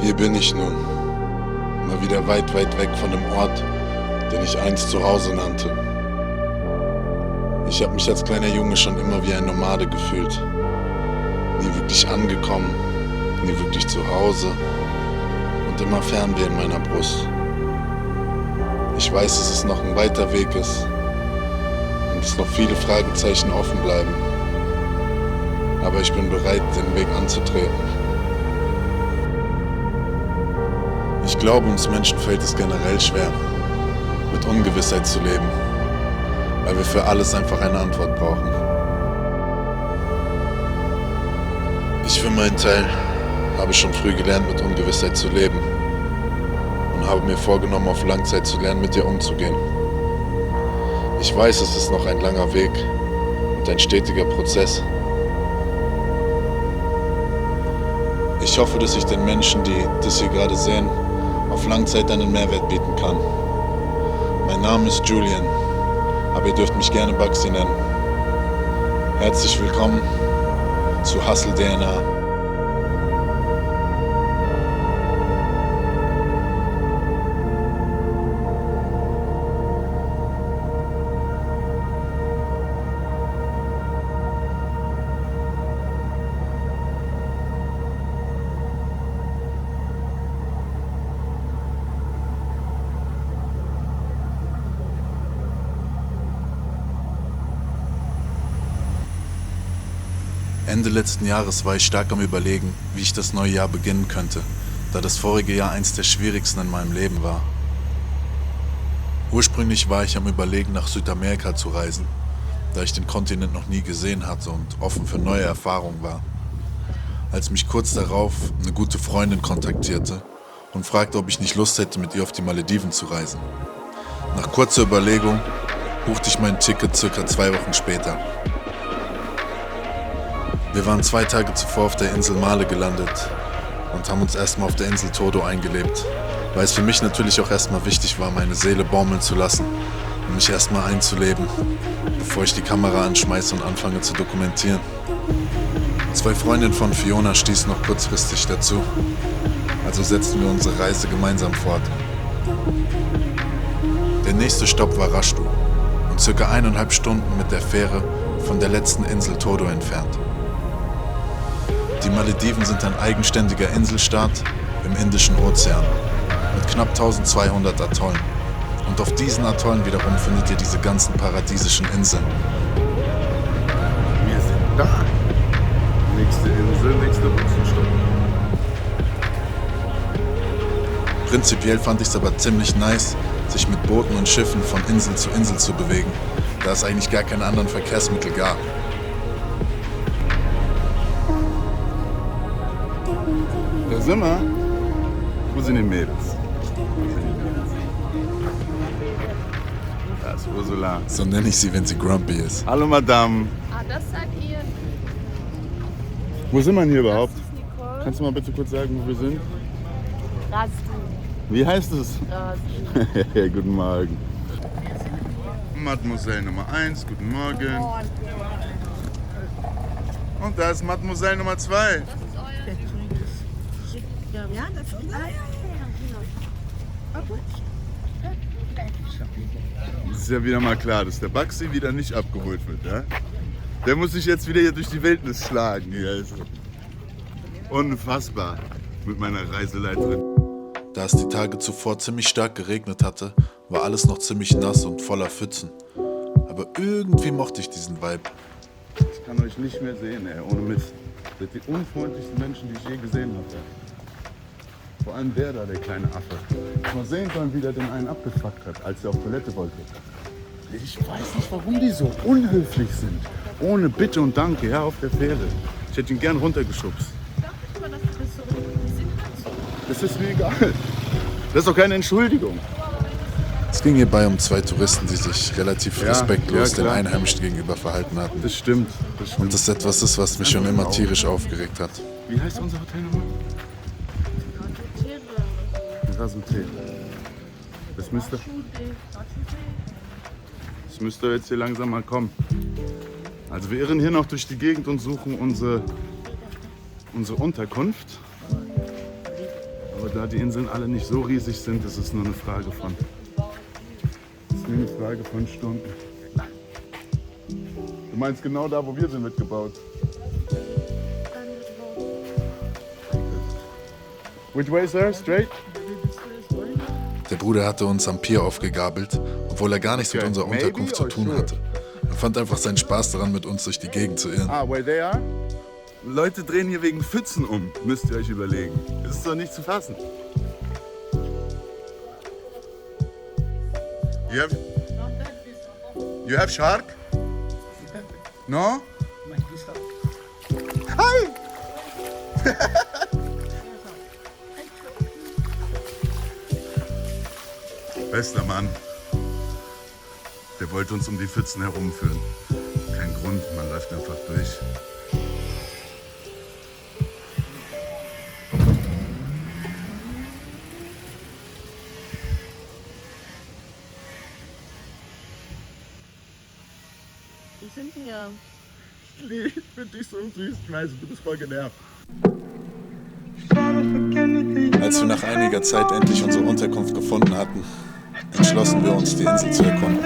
Hier bin ich nun, mal wieder weit, weit weg von dem Ort, den ich einst zu Hause nannte. Ich habe mich als kleiner Junge schon immer wie ein Nomade gefühlt. Nie wirklich angekommen, nie wirklich zu Hause und immer Fernweh in meiner Brust. Ich weiß, dass es noch ein weiter Weg ist und dass noch viele Fragezeichen offen bleiben. Aber ich bin bereit, den Weg anzutreten. Ich glaube, uns Menschen fällt es generell schwer, mit Ungewissheit zu leben, weil wir für alles einfach eine Antwort brauchen. Ich für meinen Teil habe schon früh gelernt, mit Ungewissheit zu leben und habe mir vorgenommen, auf Langzeit zu lernen, mit ihr umzugehen. Ich weiß, es ist noch ein langer Weg und ein stetiger Prozess. Ich hoffe, dass ich den Menschen, die das hier gerade sehen, auf Langzeit einen Mehrwert bieten kann. Mein Name ist Julian, aber ihr dürft mich gerne Baxi nennen. Herzlich willkommen zu Hustle DNA. Ende letzten Jahres war ich stark am Überlegen, wie ich das neue Jahr beginnen könnte, da das vorige Jahr eins der schwierigsten in meinem Leben war. Ursprünglich war ich am Überlegen, nach Südamerika zu reisen, da ich den Kontinent noch nie gesehen hatte und offen für neue Erfahrungen war. Als mich kurz darauf eine gute Freundin kontaktierte und fragte, ob ich nicht Lust hätte, mit ihr auf die Malediven zu reisen. Nach kurzer Überlegung buchte ich mein Ticket circa 2 Wochen später. Wir waren 2 Tage zuvor auf der Insel Male gelandet und haben uns erstmal auf der Insel Todo eingelebt, weil es für mich natürlich auch erstmal wichtig war, meine Seele baumeln zu lassen und mich erstmal einzuleben, bevor ich die Kamera anschmeiße und anfange zu dokumentieren. 2 Freundinnen von Fiona stießen noch kurzfristig dazu, also setzten wir unsere Reise gemeinsam fort. Der nächste Stopp war Raschdu und circa 1,5 Stunden mit der Fähre von der letzten Insel Todo entfernt. Die Malediven sind ein eigenständiger Inselstaat im Indischen Ozean mit knapp 1200 Atollen. Und auf diesen Atollen wiederum findet ihr diese ganzen paradiesischen Inseln. Wir sind da. Nächste Insel, nächster Buchsenstopp. Prinzipiell fand ich es aber ziemlich nice, sich mit Booten und Schiffen von Insel zu Insel zu bewegen, da es eigentlich gar keine anderen Verkehrsmittel gab. Da sind wir. Wo sind die Mädels? Da ist Ursula. So nenne ich sie, wenn sie grumpy ist. Hallo Madame. Ah, das seid ihr. Wo sind wir hier überhaupt? Das ist Nicole. Kannst du mal bitte kurz sagen, wo wir sind? Rastu. Wie heißt es? Rastu. Guten Morgen. Mademoiselle Nummer 1, guten Morgen. Und da ist Mademoiselle Nummer 2. Das ist euer. Ja, das ist Es ist ja wieder mal klar, dass der Baxi wieder nicht abgeholt wird. Ja? Der muss sich jetzt wieder hier durch die Wildnis schlagen. Hier. Also. Unfassbar mit meiner Reiseleiterin. Da es die Tage zuvor ziemlich stark geregnet hatte, war alles noch ziemlich nass und voller Pfützen. Aber irgendwie mochte ich diesen Vibe. Ich kann euch nicht mehr sehen, ey, ohne Mist. Ihr seid die unfreundlichsten Menschen, die ich je gesehen habe. Ey. Vor allem der da, der kleine Affe. Mal sehen sollen, wie der den einen abgefuckt hat, als er auf Toilette wollte. Ich weiß nicht, warum die so unhöflich sind. Ohne Bitte und Danke, ja, auf der Fähre. Ich hätte ihn gern runtergeschubst. Das ist mir egal. Das ist doch keine Entschuldigung. Es ging hierbei um 2 Touristen, die sich relativ Ja, respektlos ja, den klar. Einheimischen gegenüber verhalten hatten. Das stimmt. Das stimmt. Und das etwas ist, was mich schon immer tierisch aufgeregt hat. Wie heißt unser Hotel nochmal? Rasutee. Das müsste jetzt hier langsam mal kommen. Also wir irren hier noch durch die Gegend und suchen unsere Unterkunft. Aber da die Inseln alle nicht so riesig sind, ist es nur eine Frage von. Es ist nur eine Frage von Stunden. Du meinst genau da, wo wir sind, wird gebaut? Which way, sir? Straight? Der Bruder hatte uns am Pier aufgegabelt, obwohl er gar nichts mit unserer Unterkunft zu tun hatte. Er fand einfach seinen Spaß daran, mit uns durch die Gegend zu irren. Where they are? Leute drehen hier wegen Pfützen um, müsst ihr euch überlegen. Das ist doch nicht zu fassen. You have shark? No? Hi! Bester Mann. Der wollte uns um die Pfützen herumführen. Kein Grund, man läuft einfach durch. Wir sind hier. Ich finde dich so süß, ich weiß, du bist voll genervt. Als wir nach einiger Zeit endlich unsere Unterkunft gefunden hatten, entschlossen wir uns, die Insel zu erkunden.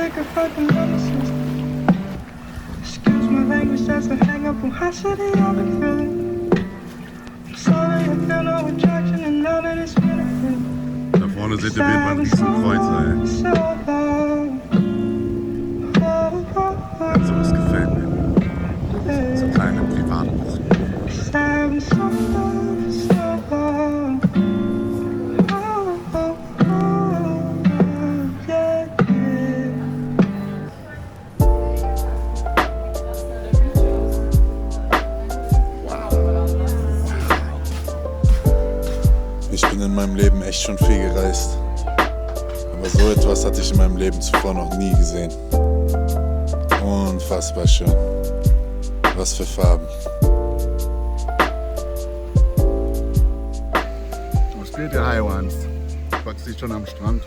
Da vorne seht ihr ein Riesenkreuzer, ey. So, das gefällt mir. So kleine Privatbuchten. Ich bin in meinem Leben echt schon viel gereist. Aber so etwas hatte ich in meinem Leben zuvor noch nie gesehen. Unfassbar schön. Was für Farben. Was geht, ihr Highwans? Ich wachse dich schon am Strand.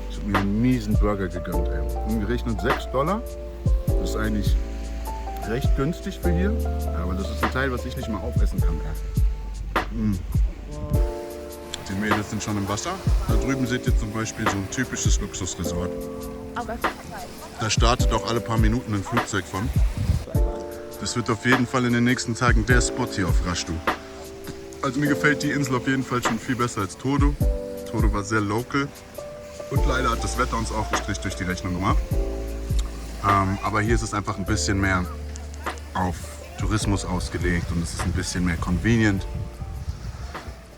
Ich habe mir einen miesen Burger gegönnt, ey. Umgerechnet $6. Das ist eigentlich recht günstig für hier. Aber das ist ein Teil, was ich nicht mal aufessen kann, ey. Die Mädels sind schon im Wasser. Da drüben seht ihr zum Beispiel so ein typisches Luxusresort. Da startet auch alle paar Minuten ein Flugzeug von. Das wird auf jeden Fall in den nächsten Tagen der Spot hier auf Raschdu. Also mir gefällt die Insel auf jeden Fall schon viel besser als Todo. Todo war sehr local. Und leider hat das Wetter uns auch einen Strich durch die Rechnung gemacht. Aber hier ist es einfach ein bisschen mehr auf Tourismus ausgelegt und es ist ein bisschen mehr convenient.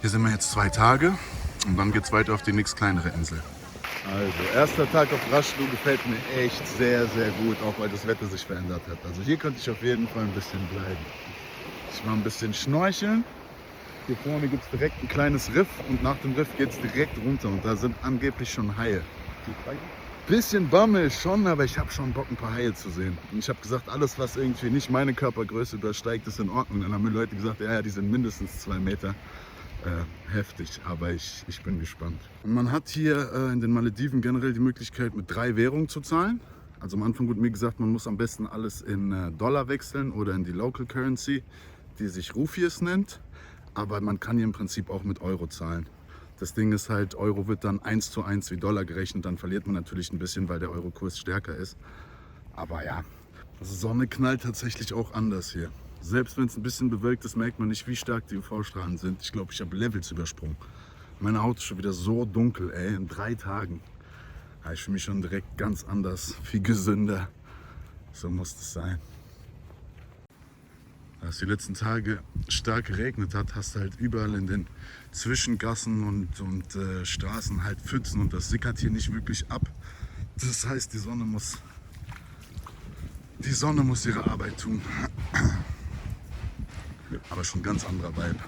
Hier sind wir jetzt 2 Tage und dann geht es weiter auf die nächst kleinere Insel. Also, erster Tag auf Raschdu gefällt mir echt sehr, sehr gut, auch weil das Wetter sich verändert hat. Also hier könnte ich auf jeden Fall ein bisschen bleiben. Ich war ein bisschen schnorcheln. Hier vorne gibt es direkt ein kleines Riff und nach dem Riff geht es direkt runter und da sind angeblich schon Haie. Bisschen Bammel schon, aber ich habe schon Bock, ein paar Haie zu sehen. Und ich habe gesagt, alles, was irgendwie nicht meine Körpergröße übersteigt, ist in Ordnung. Dann haben mir Leute gesagt, ja, die sind mindestens 2 Meter. Heftig, aber ich bin gespannt. Und man hat hier in den Malediven generell die Möglichkeit, mit 3 Währungen zu zahlen. Also am Anfang wurde mir gesagt, man muss am besten alles in Dollar wechseln oder in die Local Currency, die sich Rupies nennt. Aber man kann hier im Prinzip auch mit Euro zahlen. Das Ding ist halt, Euro wird dann 1:1 wie Dollar gerechnet. Dann verliert man natürlich ein bisschen, weil der Eurokurs stärker ist. Aber ja, die Sonne knallt tatsächlich auch anders hier. Selbst wenn es ein bisschen bewölkt ist, merkt man nicht, wie stark die UV-Strahlen sind. Ich glaube, ich habe Levels übersprungen. Meine Haut ist schon wieder so dunkel, ey, in 3 Tagen. Ja, ich fühle mich schon direkt ganz anders, viel gesünder. So muss es sein. Als die letzten Tage stark geregnet hat, hast du halt überall in den Zwischengassen und Straßen halt Pfützen und das sickert hier nicht wirklich ab. Das heißt, die Sonne muss ihre Arbeit tun. Aber schon ein ganz anderer Vibe.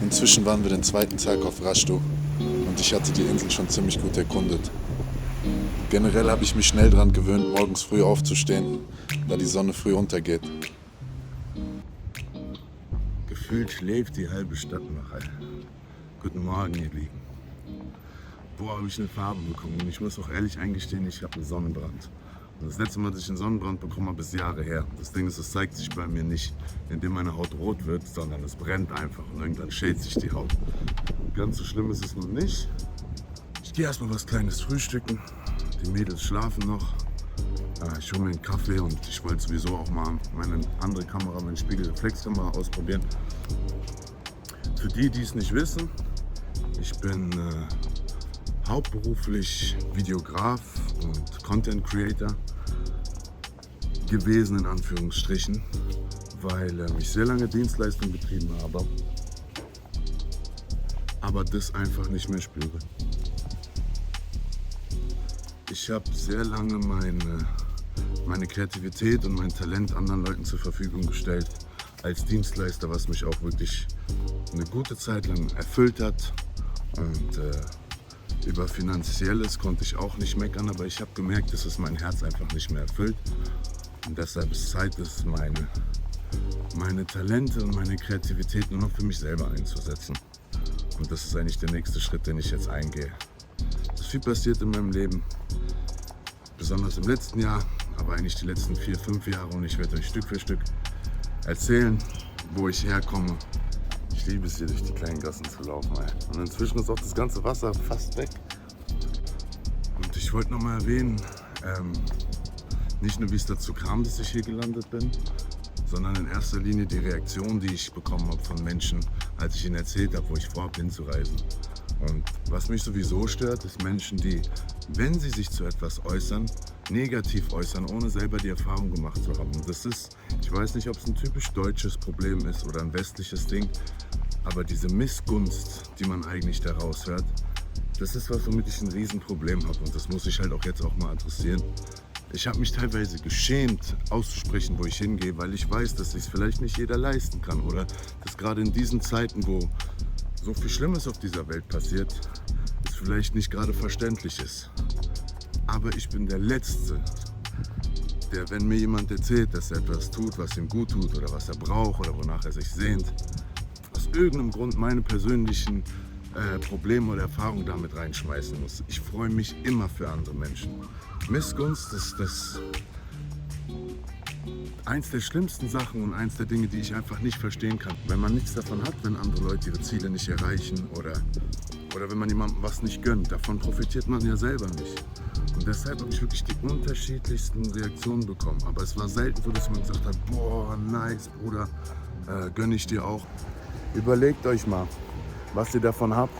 Inzwischen waren wir den 2. Tag auf Raschdu und ich hatte die Insel schon ziemlich gut erkundet. Generell habe ich mich schnell daran gewöhnt, morgens früh aufzustehen, da die Sonne früh untergeht. Gefühlt schläft die halbe Stadt noch, ey. Guten Morgen, ihr Lieben. Boah, habe ich eine Farbe bekommen. Und ich muss auch ehrlich eingestehen, ich habe einen Sonnenbrand. Und das letzte Mal, dass ich einen Sonnenbrand bekommen habe, ist Jahre her. Das Ding ist, es zeigt sich bei mir nicht, indem meine Haut rot wird, sondern es brennt einfach und irgendwann schält sich die Haut. Ganz so schlimm ist es nun nicht. Ich gehe erstmal was Kleines frühstücken. Die Mädels schlafen noch. Ich hole mir einen Kaffee und ich wollte sowieso auch mal meine andere Kamera, meine Spiegelreflexkamera ausprobieren. Für die, die es nicht wissen, ich bin hauptberuflich Videograf und Content Creator gewesen, in Anführungsstrichen, weil ich sehr lange Dienstleistung betrieben habe, aber das einfach nicht mehr spüre. Ich habe sehr lange meine Kreativität und mein Talent anderen Leuten zur Verfügung gestellt als Dienstleister, was mich auch wirklich eine gute Zeit lang erfüllt hat. Und über Finanzielles konnte ich auch nicht meckern, aber ich habe gemerkt, dass es mein Herz einfach nicht mehr erfüllt. Und deshalb ist es Zeit, meine Talente und meine Kreativität nur noch für mich selber einzusetzen. Und das ist eigentlich der nächste Schritt, den ich jetzt eingehe. Es ist viel passiert in meinem Leben, besonders im letzten Jahr, aber eigentlich die letzten 4, 5 Jahre. Und ich werde euch Stück für Stück erzählen, wo ich herkomme. Ich liebe es hier, durch die kleinen Gassen zu laufen. Und inzwischen ist auch das ganze Wasser fast weg. Und ich wollte noch mal erwähnen, nicht nur wie es dazu kam, dass ich hier gelandet bin, sondern in erster Linie die Reaktion, die ich bekommen habe von Menschen, als ich ihnen erzählt habe, wo ich vorhabe hinzureisen. Und was mich sowieso stört, ist Menschen, die, wenn sie sich zu etwas äußern, negativ äußern, ohne selber die Erfahrung gemacht zu haben. Und das ist, ich weiß nicht, ob es ein typisch deutsches Problem ist oder ein westliches Ding, aber diese Missgunst, die man eigentlich daraus hört, das ist was, womit ich ein Riesenproblem habe. Und das muss ich halt auch jetzt auch mal adressieren. Ich habe mich teilweise geschämt, auszusprechen, wo ich hingehe, weil ich weiß, dass sich es vielleicht nicht jeder leisten kann. Oder dass gerade in diesen Zeiten, wo so viel Schlimmes auf dieser Welt passiert, es vielleicht nicht gerade verständlich ist. Aber ich bin der Letzte, der, wenn mir jemand erzählt, dass er etwas tut, was ihm gut tut oder was er braucht oder wonach er sich sehnt, aus irgendeinem Grund meine persönlichen Probleme oder Erfahrungen damit reinschmeißen muss. Ich freue mich immer für andere Menschen. Missgunst ist eins der schlimmsten Sachen und eins der Dinge, die ich einfach nicht verstehen kann. Wenn man nichts davon hat, wenn andere Leute ihre Ziele nicht erreichen oder wenn man jemandem was nicht gönnt, davon profitiert man ja selber nicht. Und deshalb habe ich wirklich die unterschiedlichsten Reaktionen bekommen. Aber es war selten so, dass man gesagt hat, boah, nice, Bruder, gönne ich dir auch. Überlegt euch mal, was ihr davon habt.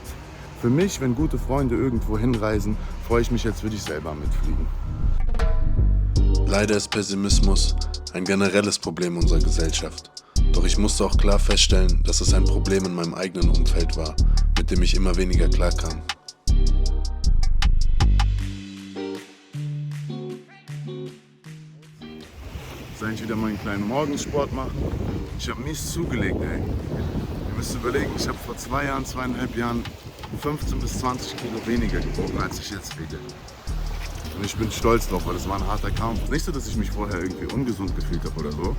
Für mich, wenn gute Freunde irgendwo hinreisen, freue ich mich, als würde ich selber mitfliegen. Leider ist Pessimismus ein generelles Problem unserer Gesellschaft. Doch ich musste auch klar feststellen, dass es ein Problem in meinem eigenen Umfeld war, mit dem ich immer weniger klarkam. Jetzt eigentlich wieder meinen kleinen Morgensport machen. Ich habe mies zugelegt, ey. Ihr müsst überlegen, ich habe vor 2 Jahren, 2,5 Jahren 15 bis 20 Kilo weniger gewogen, als ich jetzt wiege. Und ich bin stolz drauf, weil es war ein harter Kampf. Nicht so, dass ich mich vorher irgendwie ungesund gefühlt habe oder so.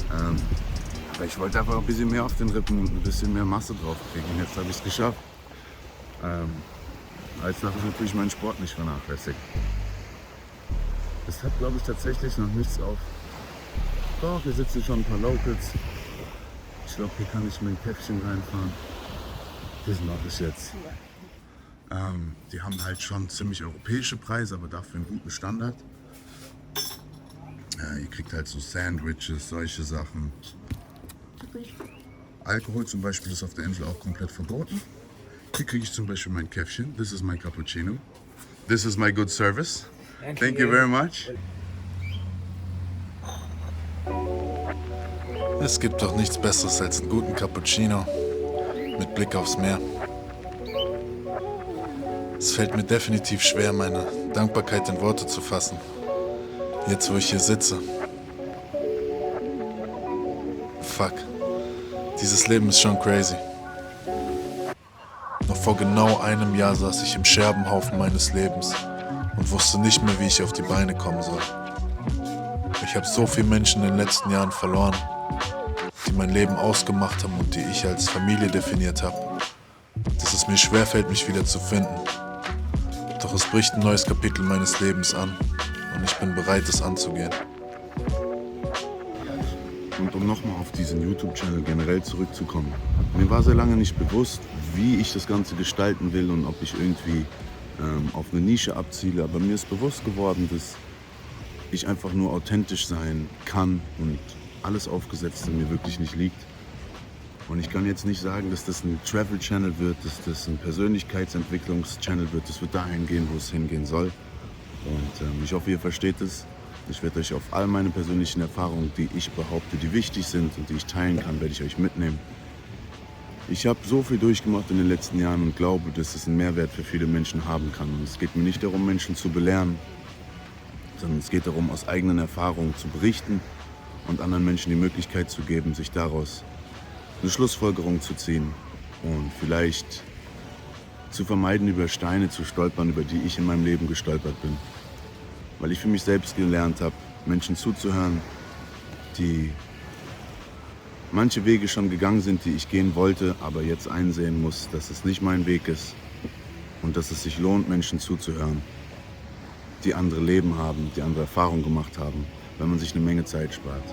Aber ich wollte einfach ein bisschen mehr auf den Rippen und ein bisschen mehr Masse drauf kriegen. Und jetzt habe ich es geschafft. Als darf ich natürlich meinen Sport nicht vernachlässigen. Es hat, glaube ich, tatsächlich noch nichts auf. Doch, hier sitzen schon ein paar Locals. Ich glaube, hier kann ich mein Käffchen reinfahren. Das mache ich jetzt. Die haben halt schon ziemlich europäische Preise, aber dafür einen guten Standard. Ihr kriegt halt so Sandwiches, solche Sachen. Alkohol zum Beispiel ist auf der Insel auch komplett verboten. Hier kriege ich zum Beispiel mein Käffchen. This is my cappuccino. This is my good service. Thank you very much. Es gibt doch nichts Besseres als einen guten Cappuccino mit Blick aufs Meer. Es fällt mir definitiv schwer, meine Dankbarkeit in Worte zu fassen. Jetzt, wo ich hier sitze. Fuck. Dieses Leben ist schon crazy. Noch vor genau einem Jahr saß ich im Scherbenhaufen meines Lebens und wusste nicht mehr, wie ich auf die Beine kommen soll. Ich habe so viele Menschen in den letzten Jahren verloren, die mein Leben ausgemacht haben und die ich als Familie definiert habe, dass es mir schwerfällt, mich wieder zu finden. Doch es bricht ein neues Kapitel meines Lebens an und ich bin bereit, es anzugehen. Und um nochmal auf diesen YouTube-Channel generell zurückzukommen. Mir war sehr lange nicht bewusst, wie ich das Ganze gestalten will und ob ich irgendwie auf eine Nische abziele. Aber mir ist bewusst geworden, dass ich einfach nur authentisch sein kann und alles Aufgesetzte mir wirklich nicht liegt. Und ich kann jetzt nicht sagen, dass das ein Travel-Channel wird, dass das ein Persönlichkeitsentwicklungs-Channel wird. Das wird dahin gehen, wo es hingehen soll. Und ich hoffe, ihr versteht es. Ich werde euch auf all meine persönlichen Erfahrungen, die ich behaupte, die wichtig sind und die ich teilen kann, werde ich euch mitnehmen. Ich habe so viel durchgemacht in den letzten Jahren und glaube, dass es einen Mehrwert für viele Menschen haben kann. Und es geht mir nicht darum, Menschen zu belehren, sondern es geht darum, aus eigenen Erfahrungen zu berichten und anderen Menschen die Möglichkeit zu geben, sich daraus eine Schlussfolgerung zu ziehen und vielleicht zu vermeiden, über Steine zu stolpern, über die ich in meinem Leben gestolpert bin. Weil ich für mich selbst gelernt habe, Menschen zuzuhören, die manche Wege schon gegangen sind, die ich gehen wollte, aber jetzt einsehen muss, dass es nicht mein Weg ist und dass es sich lohnt, Menschen zuzuhören, die andere Leben haben, die andere Erfahrungen gemacht haben, weil man sich eine Menge Zeit spart.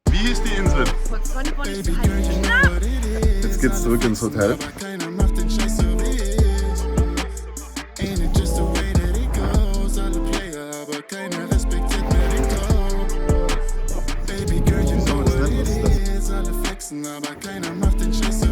Wie ist die Insel? Halt. Jetzt geht's zurück ins Hotel. Aber keiner macht den Scheiß